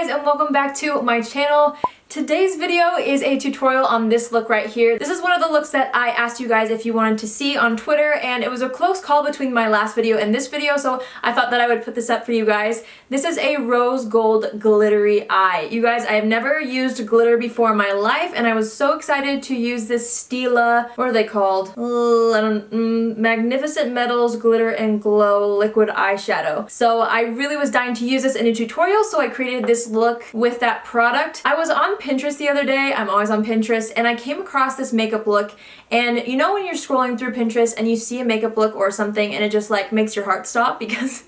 guys, and welcome back to my channel. Today's video is a tutorial on this look right here. This is one of the looks that I asked you guys if you wanted to see on Twitter, and it was a close call between my last video and this video, so I thought that I would put this up for you guys. This is a rose gold glittery eye. You guys, I have never used glitter before in my life, and I was so excited to use this Stila, what are they called? Magnificent Metals Glitter and Glow Liquid Eyeshadow. So I really was dying to use this in a tutorial, so I created this look with that product. I was on Pinterest the other day. I'm always on Pinterest, and I came across this makeup look, and you know when you're scrolling through Pinterest and you see a makeup look or something and it just like makes your heart stop because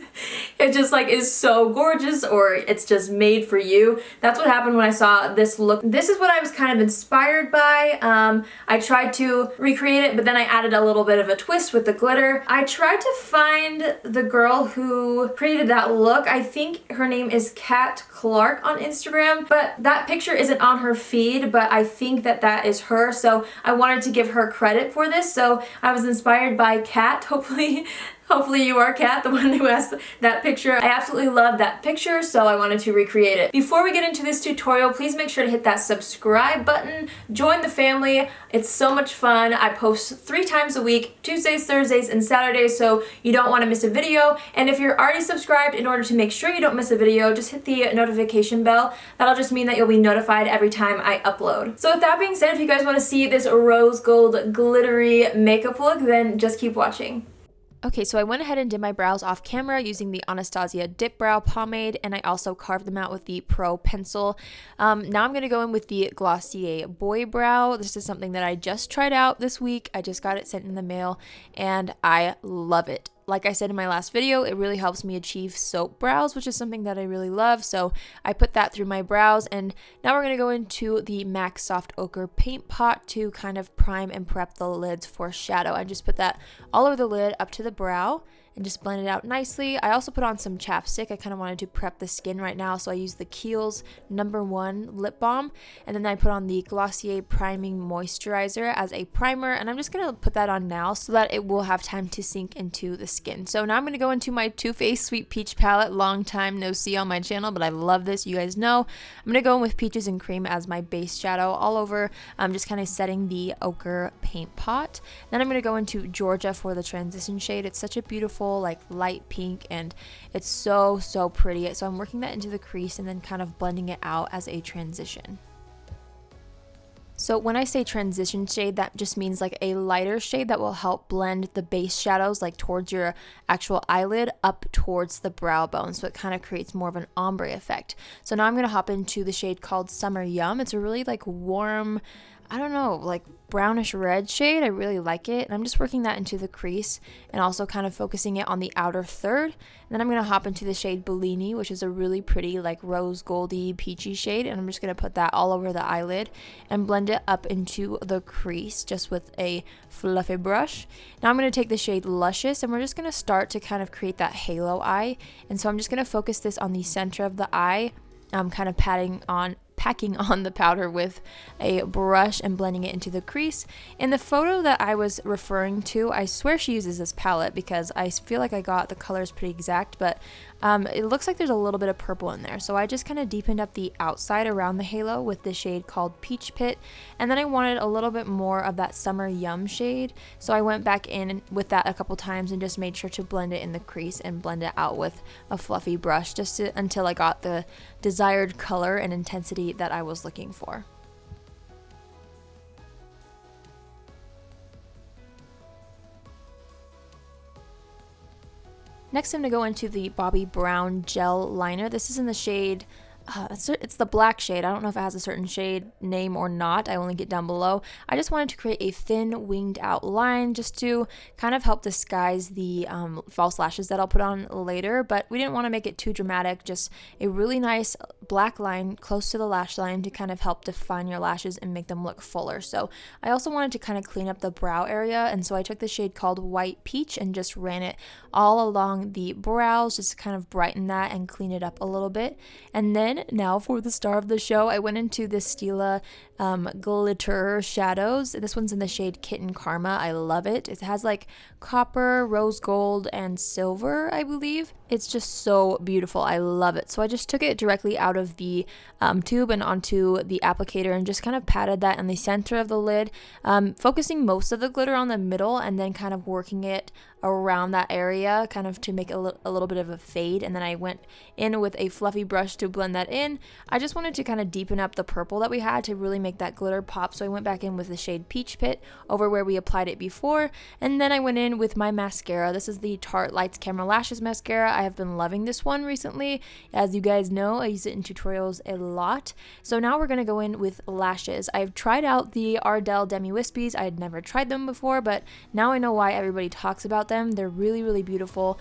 it just like is so gorgeous, or it's just made for you. That's what happened when I saw this look. This is what I was kind of inspired by. I tried to recreate it, but then I added a little bit of a twist with the glitter. I tried to find the girl who created that look. I think her name is Kat Clark on Instagram, but that picture isn't on her feed, but I think that that is her, so I wanted to give her credit for this. So I was inspired by Kat. Hopefully you are Kat, the one who asked that picture. I absolutely love that picture, so I wanted to recreate it. Before we get into this tutorial, please make sure to hit that subscribe button. Join the family. It's so much fun. I post 3 times a week, Tuesdays, Thursdays, and Saturdays, so you don't want to miss a video. And if you're already subscribed, in order to make sure you don't miss a video, just hit the notification bell. That'll just mean that you'll be notified every time I upload. So with that being said, if you guys want to see this rose gold glittery makeup look, then just keep watching. Okay, so I went ahead and did my brows off camera using the Anastasia Dip Brow Pomade, and I also carved them out with the Pro Pencil. Now I'm going to go in with the Glossier Boy Brow. This is something that I just tried out this week. I just got it sent in the mail, and I love it. Like I said in my last video, it really helps me achieve soap brows, which is something that I really love, so I put that through my brows. And now we're going to go into the MAC Soft Ochre Paint Pot to kind of prime and prep the lids for shadow. I just put that all over the lid up to the brow and just blend it out nicely. I also put on some chapstick. I kind of wanted to prep the skin right now, so I used the Kiehl's #1 lip balm, and then I put on the Glossier Priming Moisturizer as a primer, and I'm just going to put that on now so that it will have time to sink into the skin. So now I'm going to go into my Too Faced Sweet Peach palette. Long time no see on my channel, but I love this, you guys know. I'm going to go in with Peaches and Cream as my base shadow all over. I'm just kind of setting the ochre paint pot. Then I'm going to go into Georgia for the transition shade. It's such a beautiful like light pink, and it's so pretty. So I'm working that into the crease and then kind of blending it out as a transition. So when I say transition shade, that just means like a lighter shade that will help blend the base shadows like towards your actual eyelid up towards the brow bone, so it kind of creates more of an ombre effect. So now I'm going to hop into the shade called Summer Yum. It's a really like warm, I don't know, like brownish red shade. I really like it, and I'm just working that into the crease and also kind of focusing it on the outer third. And then I'm going to hop into the shade Bellini, which is a really pretty like rose goldy peachy shade, and I'm just going to put that all over the eyelid and blend it up into the crease just with a fluffy brush. Now I'm going to take the shade Luscious, and we're just going to start to kind of create that halo eye. And so I'm just going to focus this on the center of the eye. I'm kind of packing on the powder with a brush and blending it into the crease. In the photo that I was referring to, I swear she uses this palette because I feel like I got the colors pretty exact, but it looks like there's a little bit of purple in there. So I just kind of deepened up the outside around the halo with the shade called Peach Pit, and then I wanted a little bit more of that Summer Yum shade, so I went back in with that a couple times and just made sure to blend it in the crease and blend it out with a fluffy brush until I got the desired color and intensity that I was looking for. Next, I'm going to go into the Bobbi Brown Gel Liner. This is in the shade, it's the black shade. I don't know if it has a certain shade name or not. I only get down below. I just wanted to create a thin winged out line just to kind of help disguise the false lashes that I'll put on later, but we didn't want to make it too dramatic. Just a really nice black line close to the lash line to kind of help define your lashes and make them look fuller. So I also wanted to kind of clean up the brow area, and so I took the shade called White Peach and just ran it all along the brows just to kind of brighten that and clean it up a little bit. And then now for the star of the show, I went into this Stila glitter shadows. This one's in the shade Kitten Karma. I love it. It has like copper, rose gold, and silver, I believe. It's just so beautiful. I love it. So I just took it directly out of the tube and onto the applicator and just kind of patted that in the center of the lid, focusing most of the glitter on the middle and then kind of working it around that area kind of to make a little bit of a fade. And then I went in with a fluffy brush to blend that in. I just wanted to kind of deepen up the purple that we had to really make that glitter pop, so I went back in with the shade Peach Pit over where we applied it before, and then I went in with my mascara. This is the Tarte Lights Camera Lashes mascara. I have been loving this one recently. As you guys know, I use it in tutorials a lot. So now we're going to go in with lashes. I've tried out the Ardell Demi Wispies. I had never tried them before, but now I know why everybody talks about them. They're really, really beautiful,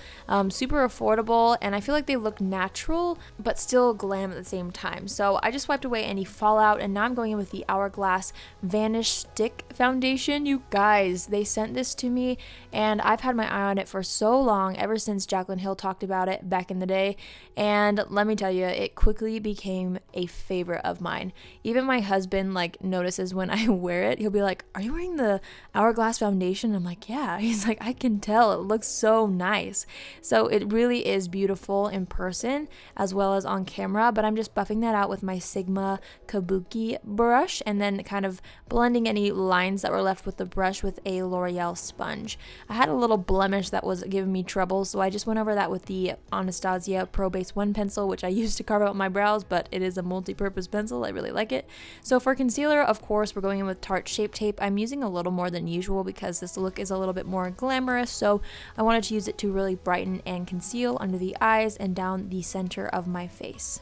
super affordable, and I feel like they look natural but still glam at the same time. So I just wiped away any fallout, and now I'm going in with the Hourglass Vanish Stick Foundation. You guys, they sent this to me and I've had my eye on it for so long, ever since Jaclyn Hill talked about it back in the day, and let me tell you, it quickly became a favorite of mine. Even my husband like notices when I wear it. He'll be like, "Are you wearing the Hourglass foundation?" I'm like, "Yeah." He's like, "I can tell, it looks so nice." So it really is beautiful in person as well as on camera, but I'm just buffing that out with my Sigma Kabuki brush and then kind of blending any lines that were left with the brush with a L'Oreal sponge. I had a little blemish that was giving me trouble, so I just went over that with the Anastasia Pro Base 1 pencil, which I used to carve out my brows, but it is a multi-purpose pencil. I really like it. So for concealer, of course, we're going in with Tarte Shape Tape. I'm using a little more than usual because this look is a little bit more glamorous, so I wanted to use it to really brighten and conceal under the eyes and down the center of my face.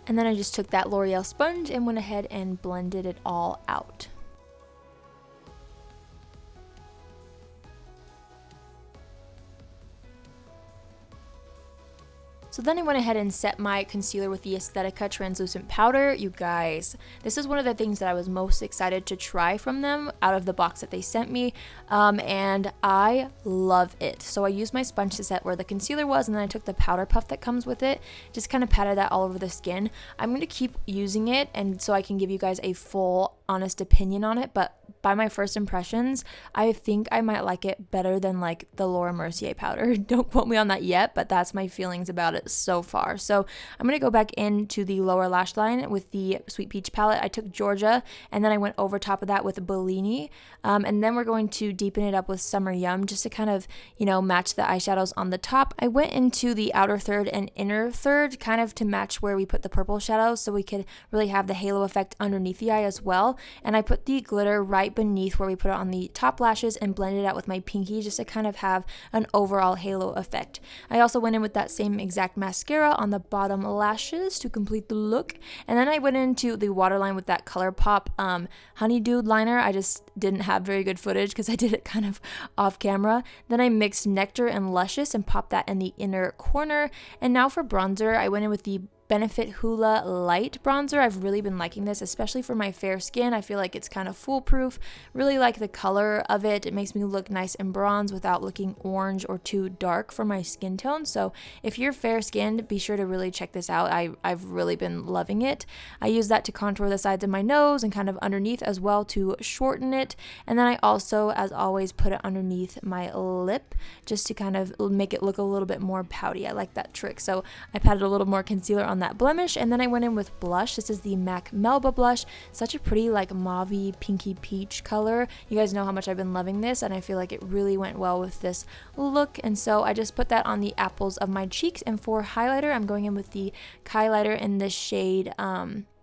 And then I just took that L'Oreal sponge and went ahead and blended it all out. So then I went ahead and set my concealer with the Aesthetica translucent powder. You guys, this is one of the things that I was most excited to try from them out of the box that they sent me, and I love it. So I used my sponge to set where the concealer was, and then I took the powder puff that comes with it, just kind of patted that all over the skin. I'm going to keep using it, and so I can give you guys a full honest opinion on it, but by my first impressions, I think I might like it better than like the Laura Mercier powder. Don't quote me on that yet, but that's my feelings about it so far. So I'm going to go back into the lower lash line with the Sweet Peach palette. I took Georgia, and then I went over top of that with Bellini, and then we're going to deepen it up with Summer Yum just to kind of, you know, match the eyeshadows on the top. I went into the outer third and inner third kind of to match where we put the purple shadows so we could really have the halo effect underneath the eye as well, and I put the glitter right beneath where we put it on the top lashes and blended it out with my pinky just to kind of have an overall halo effect. I also went in with that same exact mascara on the bottom lashes to complete the look, and then I went into the waterline with that ColourPop Honeydew liner. I just didn't have very good footage because I did it kind of off camera. Then I mixed Nectar and Luscious and popped that in the inner corner, and now for bronzer, I went in with the Benefit Hoola Light Bronzer. I've really been liking this, especially for my fair skin. I feel like it's kind of foolproof. Really like the color of it. It makes me look nice and bronze without looking orange or too dark for my skin tone. So if you're fair skinned, be sure to really check this out. I've really been loving it. I use that to contour the sides of my nose and kind of underneath as well to shorten it. And then I also, as always, put it underneath my lip just to kind of make it look a little bit more pouty. I like that trick. So I patted a little more concealer on that blemish, and then I went in with blush. This is the MAC Melba blush. Such a pretty like mauvey pinky peach color. You guys know how much I've been loving this, and I feel like it really went well with this look, and so I just put that on the apples of my cheeks. And for highlighter, I'm going in with the highlighter in the shade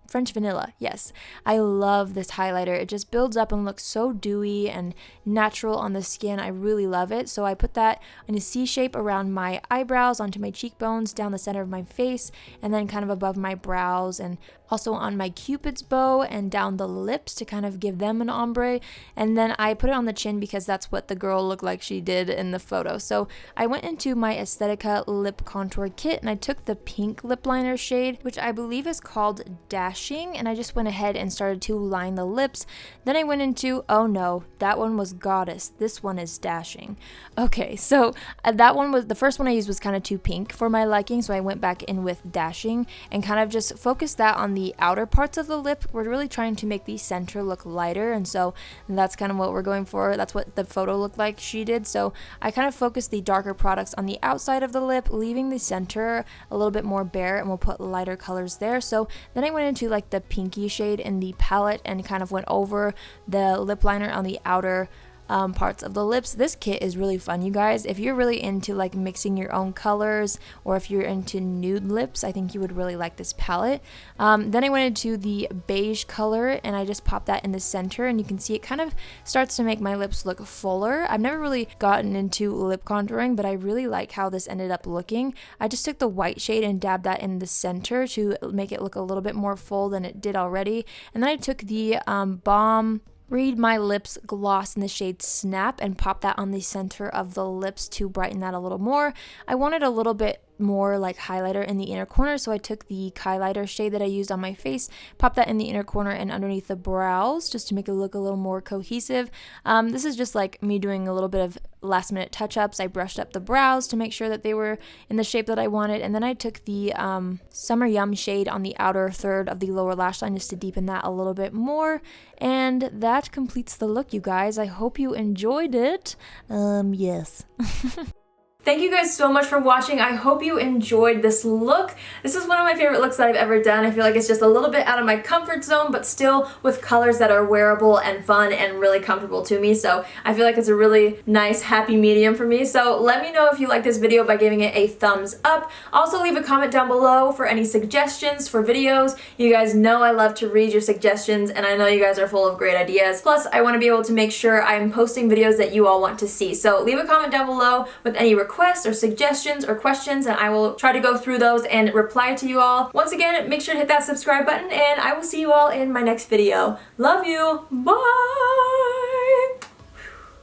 French Vanilla. Yes, I love this highlighter. It just builds up and looks so dewy and natural on the skin. I really love it. So I put that in a C shape around my eyebrows, onto my cheekbones, down the center of my face, and then kind of above my brows, and also on my Cupid's bow and down the lips to kind of give them an ombre. And then I put it on the chin because that's what the girl looked like she did in the photo. So I went into my Aesthetica lip contour kit, and I took the pink lip liner shade, which I believe is called Dashing, and I just went ahead and started to line the lips. Then I went into, oh no, that one was Goddess. This one is Dashing. Okay, so that one was, the first one I used was kind of too pink for my liking, so I went back in with Dashing and kind of just focused that on on the outer parts of the lip. We're really trying to make the center look lighter, and so that's kind of what we're going for. That's what the photo looked like she did. So I kind of focused the darker products on the outside of the lip, leaving the center a little bit more bare, and we'll put lighter colors there. So then I went into like the pinky shade in the palette and kind of went over the lip liner on the outer parts of the lips. This kit is really fun, you guys. If you're really into like mixing your own colors, or if you're into nude lips, I think you would really like this palette. Then I went into the beige color and I just popped that in the center, and you can see it kind of starts to make my lips look fuller. I've never really gotten into lip contouring, but I really like how this ended up looking. I just took the white shade and dabbed that in the center to make it look a little bit more full than it did already. And then I took the Balm Read My Lips gloss in the shade Snap and pop that on the center of the lips to brighten that a little more. I wanted a little bit more like highlighter in the inner corner, so I took the highlighter shade that I used on my face, popped that in the inner corner and underneath the brows just to make it look a little more cohesive. This is just like me doing a little bit of last minute touch-ups. I brushed up the brows to make sure that they were in the shape that I wanted, and then I took the Summer Yum shade on the outer third of the lower lash line just to deepen that a little bit more, and that completes the look, you guys. I hope you enjoyed it. Yes. Thank you guys so much for watching. I hope you enjoyed this look. This is one of my favorite looks that I've ever done. I feel like it's just a little bit out of my comfort zone, but still with colors that are wearable and fun and really comfortable to me. So I feel like it's a really nice, happy medium for me. So let me know if you like this video by giving it a thumbs up. Also leave a comment down below for any suggestions for videos. You guys know I love to read your suggestions, and I know you guys are full of great ideas. Plus, I want to be able to make sure I'm posting videos that you all want to see. So leave a comment down below with any requests or suggestions or questions, and I will try to go through those and reply to you all. Once again, make sure to hit that subscribe button, and I will see you all in my next video. Love you. Bye!